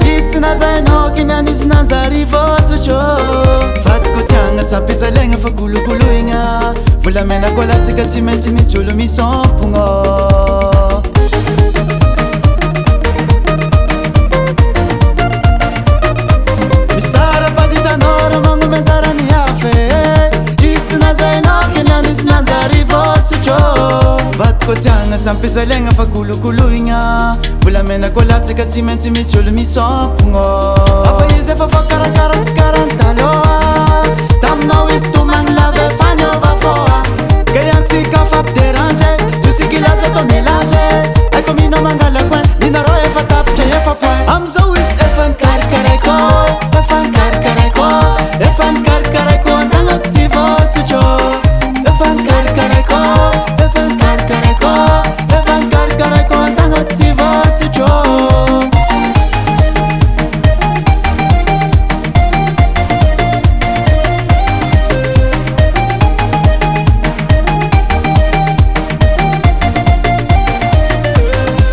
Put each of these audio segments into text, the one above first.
Isina zainao kinyanisina nzarivotsotro vatiko tiagna sampisalegna fa kolokoloigna volamena koa latsika tsy maintsy misy olo misampogno misara paditanora magnome anzarany hafe isina zainao kinyanisina nzarivotsotro vatiko tiagna sampisalegna fa kolokoloigna volamena koa latsika tsy maintsy misy olo misampogno afa izy efa fakarakara sy karantaloa taminao izy tomagny lave faniova foa ka iansika fampiderange zosikilasa atao milange aiko mino mangalakoin ninareo efa tapitra efa point amizao izy efa nikarikaraiko efa nikarikaraiko efa nikarikaraiko andagnako tsy vosotro efa nikarikaraiko efa nikarikaraiko efa nikarikaraiko andagnako tsy vosotro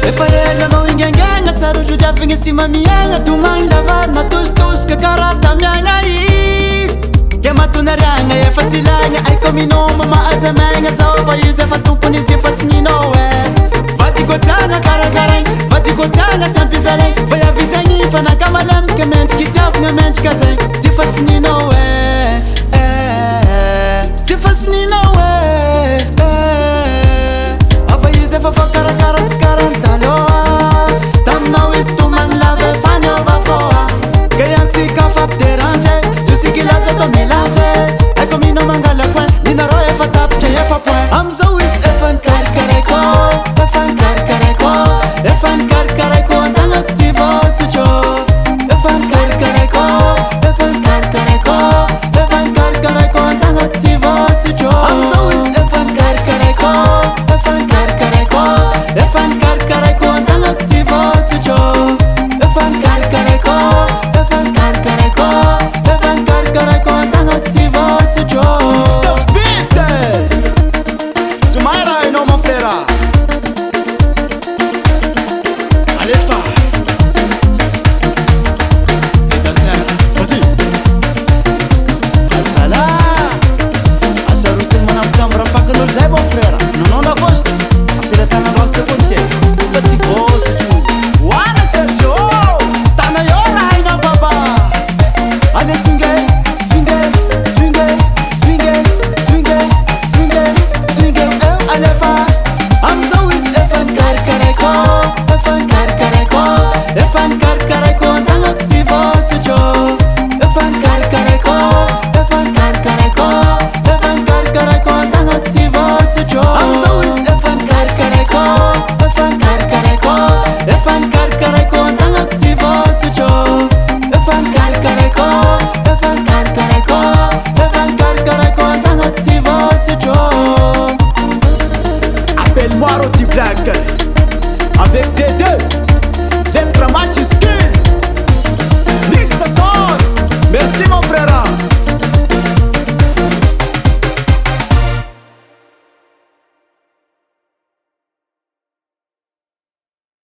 efa elanao ingangagna sarotro jiafigny sy mamiagna tomagny lavary matositosika karata miagna izy ke matonariagna efa silagna aiko minoma maazamagna zao fa izy efa tompony izy efa signinao vatiko tiagna karakaraigny vatiko tiagna sampisalegny fa iavizagny fa nakamalamika mendriky tiavagna mendrika zegny zy efa signinao